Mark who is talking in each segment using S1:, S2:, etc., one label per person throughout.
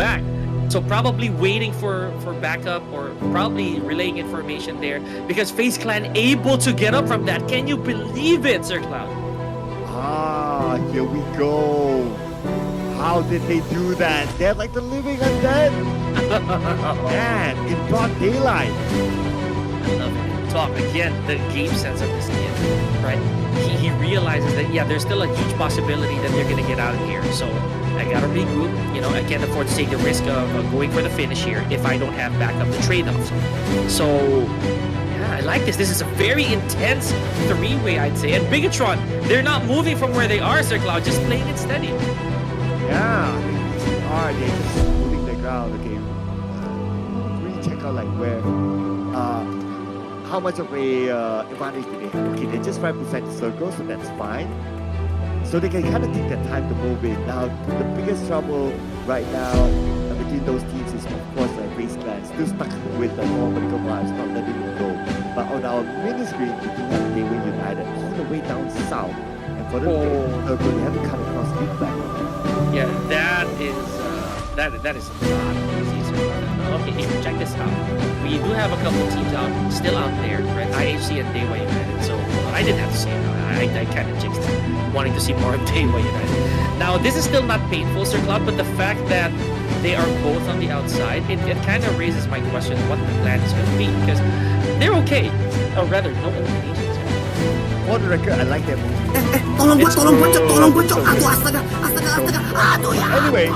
S1: back. So probably waiting for backup or probably relaying information there because FaZe Clan able to get up from that. Can you believe it, Sir Cloud?
S2: Ah, here we go. How did they do that? They're like the living undead. Man, in broad daylight.
S1: I love it. Talk again, the game sense of this kid, right? He realizes that, yeah, there's still a huge possibility that they're going to get out of here. So I got to regroup. You know, I can't afford to take the risk of going for the finish here if I don't have backup the trade-offs. So, yeah, I like this. This is a very intense three-way, I'd say. And Bigatron, they're not moving from where they are, Sir Cloud, just playing it steady.
S2: Yeah, they're just moving the ground. Okay, really check out like where, how much of a advantage do they have? Okay, they just represent the circle, so that's fine. So they can kind of take their time to move in. Now, the biggest trouble right now between those teams is, of course, like FaZe Clan still stuck with the political vibes, not letting it go. But on our mini screen, we do have Gateway United all the way down south, and for them to they have to come across Big Black.
S1: Yeah, that is not easy. Okay, here, check this out. We do have a couple teams still out there, right? IHC and Gateway United. So I didn't have to say it. I kind of jinxed it, wanting to see more of Gateway United. Now, this is still not painful, Sir Cloud, but the fact that they are both on the outside, it kind of raises my question what the plan is going to be, because they're okay. Or rather, no eliminations.
S2: For the record, I like that movie. Anyway,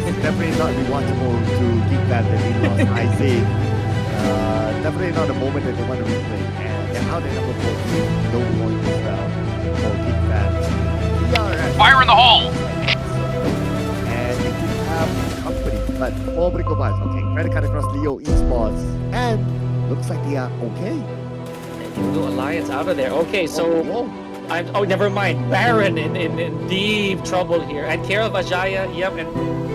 S2: it's definitely not rewatchable to Geek Band that they lost Isaac. Definitely not a moment that they want to replay. And they're out at number 14. No point as well for Geek Band.
S3: Fire in the hole!
S2: And they do have company, but all Brico Vibes. Okay, credit card across Leo Esports. And looks like they are okay.
S1: Blue Alliance out of there. Okay, so never mind. Baron in deep trouble here. And care of Ajaya, yep, and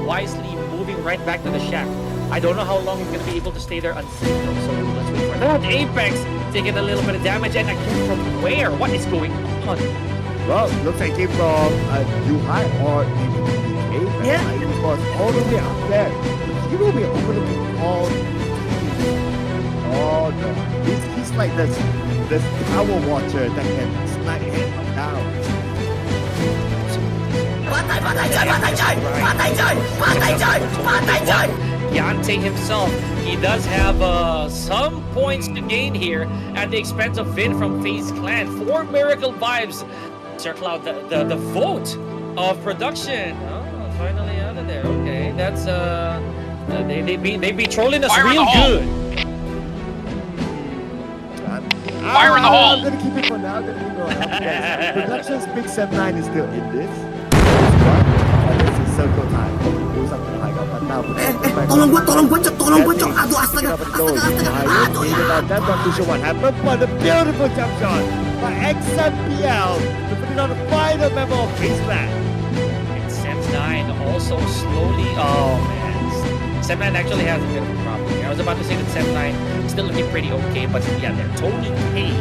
S1: wisely moving right back to the shack. I don't know how long he's gonna be able to stay there unsignaled, so let's wait for that. Apex taking a little bit of damage, and again from where? What is going on?
S2: Well, looks like it came from UI or Apex.
S1: Yeah.
S2: It was all the way up there. He will be overlooking all. Oh no. He's like this power watcher that can snipe him down.
S1: Yante himself, he does have some points to gain here at the expense of Vin from FaZe Clan. 4 Miracle Vibes. Sir Cloud, the vote of production. Oh, finally out of there. Okay, that's they be trolling us real good.
S3: Fire in the hole!
S2: I'm gonna keep it for now. Production's Big 7-9 is still in this. And this is circle time. Goes up to high up, but now
S4: tolong gue cok, aduh astaga.
S2: That's not too sure what happened, but a beautiful jump shot by XMPL to put it on the final member of FaZe Clan.
S1: And Sem9 also slowly. Oh man, Sem9 actually has a bit of a problem here. I was about to say that Sem9 still looking pretty okay, but yeah, they're Tony K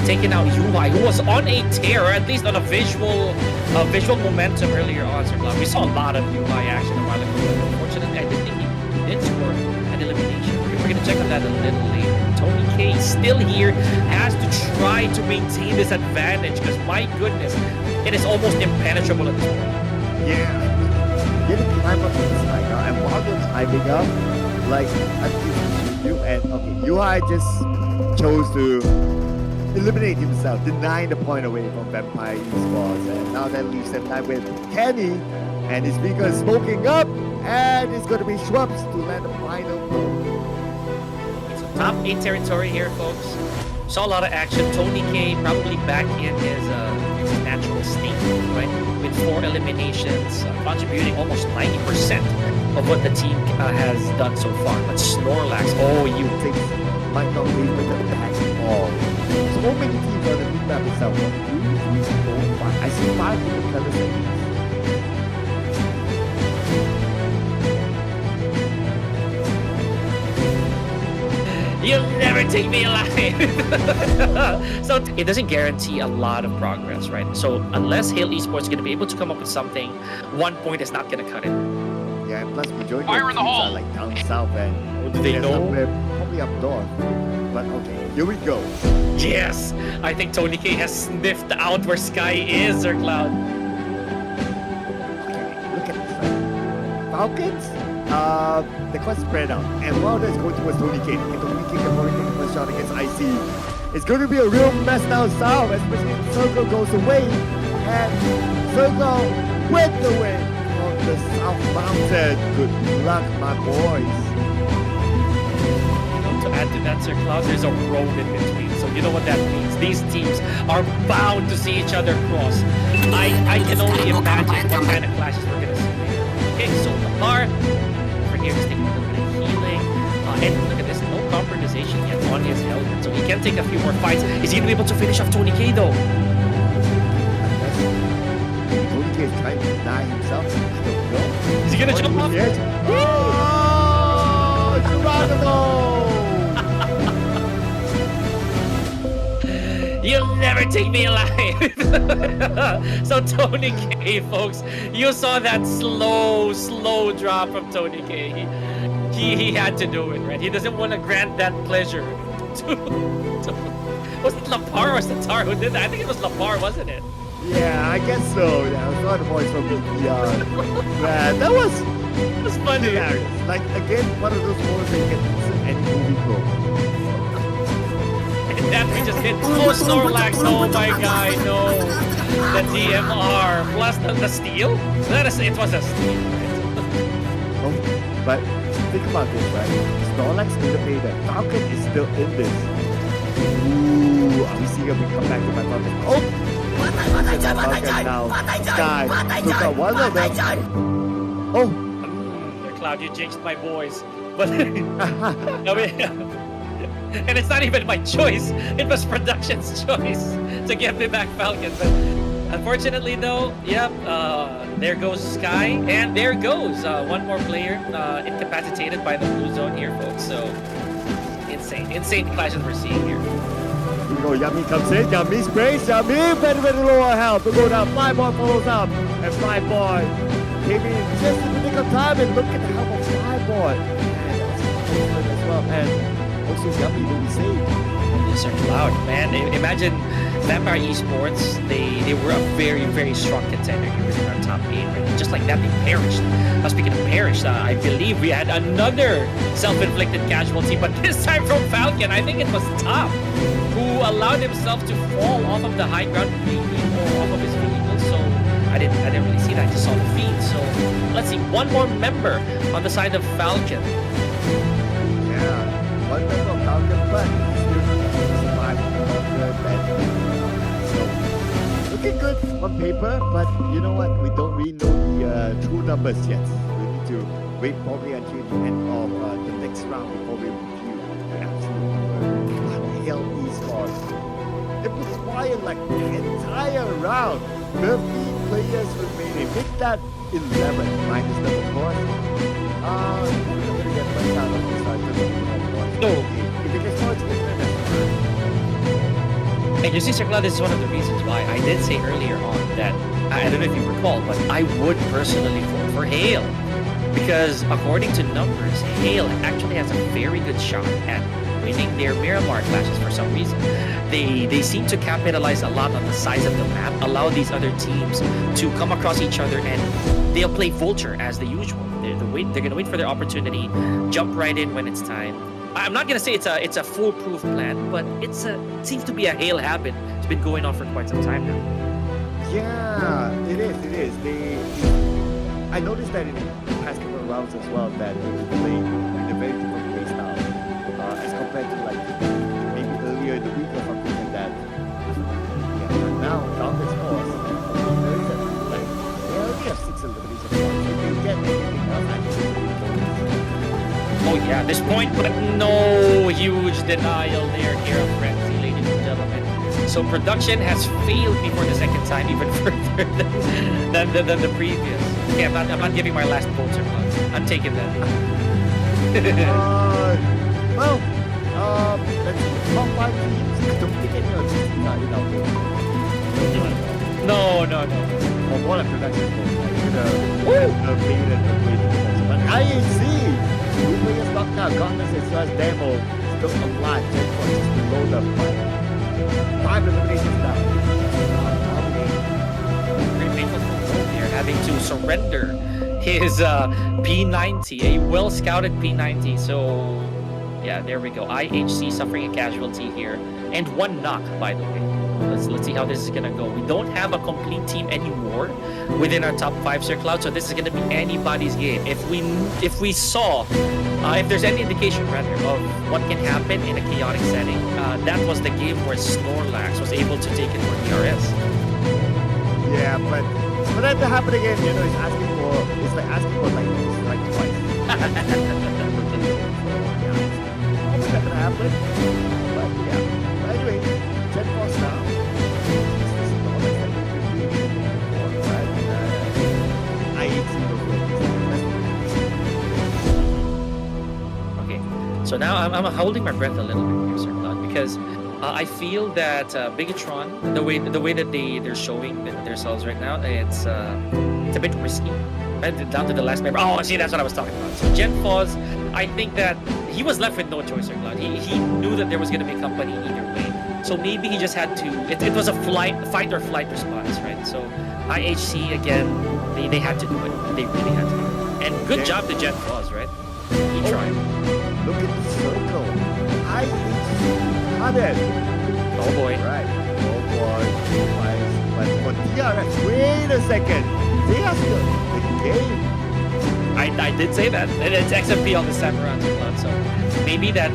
S1: taking out UI, who was on a tear, or at least on a visual momentum earlier on. So we saw a lot of UI action a while ago. Unfortunately, I didn't think he did score an elimination. We're gonna check on that a little later. Tony K still here, has to try to maintain this advantage because my goodness, it is almost impenetrable at this point.
S2: Yeah, getting climb up to this right now, and while they're climbing up, like you and okay, UI just chose to eliminate himself, denying the point away from Vampire Esports, and now that leaves them time with Kenny, and his speaker is smoking up, and it's going to be Schwabs to land the final blow.
S1: It's a top 8 territory here, folks. Saw a lot of action. Tony K probably back in his natural state, right? With 4 eliminations, contributing almost 90% of what the team has done so far. But Snorlax, oh, you
S2: think might not be with the back at all. So many teams on the big map itself. 1, 2, 3, 4, 5. I see 5 different colors.
S1: You'll never take me alive. So it doesn't guarantee a lot of progress, right? So unless Hale Esports is going to be able to come up with something, 1 point is not going to cut it.
S2: Yeah, and plus majority
S3: Fire
S2: of
S3: in the
S2: teams
S3: hole.
S2: are like down south and
S1: Do they
S2: there's
S1: know?
S2: somewhere probably up north. But okay, here we go.
S1: Yes, I think Tony K has sniffed out where Sky is, Sir Cloud.
S2: Okay, look at this. Right? Falcons, they're quite spread out. And while that's going towards Tony K, and Tony K can probably take the first shot against IC. It's going to be a real mess down south, especially if Circle goes away. And Circle went away on the South Mountain. Good luck, my boys.
S1: To add to that, Sir Cloud, there's a road in between. So you know what that means. These teams are bound to see each other cross. I can only imagine what kind of clashes we're gonna see later. Okay, so Lamar over here is taking a little bit of healing. And look at this, no compromisation yet on his helmet. So he can take a few more fights. Is he gonna be able to finish off Tony K though?
S2: Tony K is trying to deny himself. I don't know.
S1: Is he gonna jump off?
S2: Yes. Oh, Geronimo!
S1: You'll never take me alive. So Tony K, folks, you saw that slow drop from Tony K. He had to do it, right? He doesn't want to grant that pleasure to was it Lapar or Satar who did that? I think it was Lapar, wasn't it?
S2: Yeah, I guess so. Yeah, it was one of the boys from the man, that was
S1: It was funny.
S2: hilarious. Like, again, one of those moments that you can see in any movie film.
S1: And that we just hit full Snorlax. Oh my god, no. The DMR plus the steal? It was a steal.
S2: Oh, but think about this, right? Snorlax in the payback. Falcon is still in this. Ooh, are we seeing him come back to my Falcon? Oh! Falcon now. Sky took out one of them. Oh!
S1: Cloud, you jinxed my boys. But I mean, and it's not even my choice. It was production's choice to get me back Falcon. But unfortunately, though, yep, there goes Sky, and there goes one more player incapacitated by the blue zone here, folks. So insane clashes we're seeing here.
S2: Here we go, Yummy comes in, Yummy sprays, Yummy, very low on health. To go down, Flyboy follows up, and Flyboy came in just in the nick of time, and look at the help of Flyboy. And that's as well, and also Yummy will be saved.
S1: Yes, sir, Cloud, man. Imagine Vampire Esports, they were a very strong contender here within our top 8. Right? Just like that, they perished. Speaking of perished, I believe we had another self-inflicted casualty, but this time from Falcon. I think it was Top, who allowed himself to fall off of the high ground or off of his vehicle. So I didn't really see that. I just saw the feed. So let's see, one more member on the side of Falcon.
S2: Yeah, one member of Falcon, but still survived the bad. So, looking good on paper, but you know what? We don't really know the true numbers yet. We need to wait probably until the end of the next round before we review the absolute number. What hell Espot? It required like the entire round. 13 players remaining. With that 11 minus them, of course. I'm going to get much out of this.
S1: No.
S2: If it gets more, it's
S1: And you see, Sir Cloud, this is one of the reasons why I did say earlier on that, I don't know if you recall, but I would personally vote for Hale. Because according to numbers, Hale actually has a very good shot at winning their Miramar clashes for some reason. They seem to capitalize a lot on the size of the map, allow these other teams to come across each other, and they'll play Vulture as the usual. They're going to wait for their opportunity, jump right in when it's time. I'm not gonna say it's a foolproof plan, but it seems to be a Hale habit. It's been going on for quite some time now.
S2: Yeah, it is. I noticed that in the past couple of rounds as well that they were playing in a very different play style as compared to like maybe earlier in the week or something like that. Yeah, but now Falcons force. There is like they only have 6 eliminations. If you get anything else, I think
S1: Oh yeah, this point, but no huge denial there here of Frenzy, ladies and gentlemen. So production has failed before the second time, even further than the previous. Okay, I'm not giving my last vote, Sir Cloud. I'm taking that.
S2: well, let's see. Top 5 teams. I don't think any of these teams are in our game.
S1: No.
S2: for more than production mode. The main and the win production. But IHC, 2 players knocked out. Godless as well as Demo still alive. Just below the 5 eliminations now.
S1: Very painful for Wolf here, having to surrender his P90, a well-scouted P90. So, yeah, there we go. IHC suffering a casualty here. And 1 knock, by the way. Let's see how this is gonna go. We don't have a complete team anymore within our top 5, Sir Cloud, so this is gonna be anybody's game. If there's any indication rather of what can happen in a chaotic setting, that was the game where Snorlax was able to take it for DRS.
S2: Yeah, but for that to happen again, you know, it's like asking for like twice. Probably not gonna happen. But yeah. But anyway, 10 points now.
S1: Okay, so now I'm holding my breath a little bit here, Sir Cloud, because I feel that Bigatron, the way that they're showing themselves right now, it's a bit risky. Right? Down to the last member. Oh, see, that's what I was talking about. So Gen Foz, I think that he was left with no choice, Sir Cloud. He knew that there was going to be company either way. So maybe he just had to. It was a fight or flight response, right? So IHC again, they had to do it. They really had to do it. And good job to Gen Foz, right? He tried.
S2: Look at the circle. IHC had it.
S1: Oh boy.
S2: Right. Oh boy. But for DRS, wait a second. They are still in the game.
S1: I did say that. It's XMP on the Samurai Cloud, so maybe that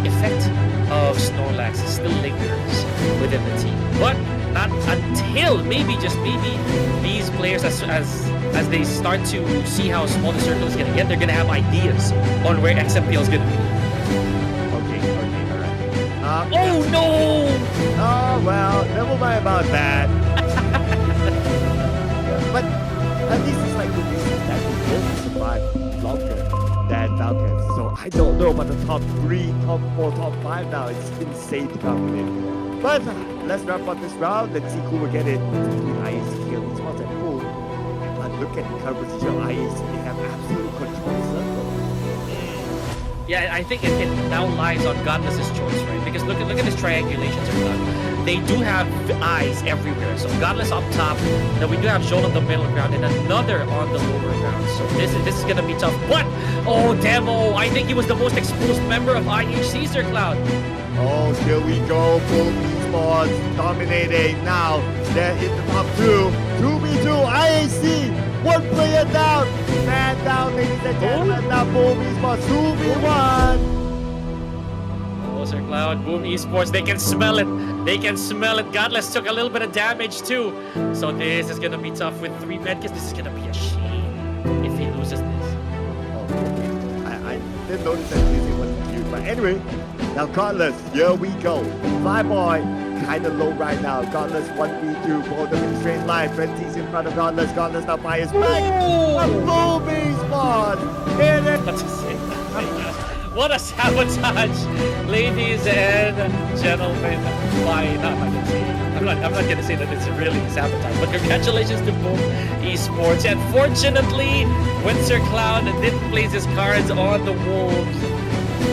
S1: effect of Snorlax still lingers within the team. But not until maybe, just maybe, these players as they start to see how small the circle is gonna get, they're gonna have ideas on where XMPL is gonna be.
S2: Okay, alright.
S1: Oh no!
S2: Oh well, never mind about that. But at least it's like with this that we both survive longer than Falcons. So I don't know about the top 3, top 4, top 5 now. It's insane to come in. But let's wrap up this round. Let's see who will get it. IAC here. These ones are cool. But look at the coverage of IAC. They have absolute control of the circle.
S1: Yeah, I think it now lies on Godless's choice, right? Because look at his triangulations are done. They do have eyes everywhere. So Godless up top, then we do have Joel on the middle ground and another on the lower ground. So this is gonna be tough. But oh, Demo! I think he was the most exposed member of IHC, Sir Cloud.
S2: Oh, here we go. Boom Esports dominating now. They're in the top 2. 2v2 IAC. 1 player down. Man down, ladies and gentlemen. Now Boom Esports 2v1.
S1: Oh, Sir Cloud, Boom Esports, they can smell it. They can smell it. Godless took a little bit of damage too. So this is gonna be tough with 3 medkits. This is gonna be a shame if he loses this.
S2: Oh, I didn't notice that this wasn't cute. But anyway, now Godless, here we go. Flyboy, kind of low right now. Godless 1v2, both of them in straight line. 20's in front of Godless. Godless now by his back. Boom Esports. Hit it.
S1: What to say? What a sabotage, ladies and gentlemen. I'm not gonna say that it's really sabotage, but congratulations to Boom Esports. And fortunately, when Sir Cloud didn't place his cards on the Wolves,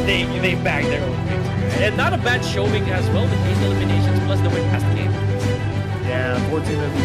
S1: they bagged their own victory. And not a bad showing as well with 8 eliminations plus the win past game.
S2: Yeah, unfortunately,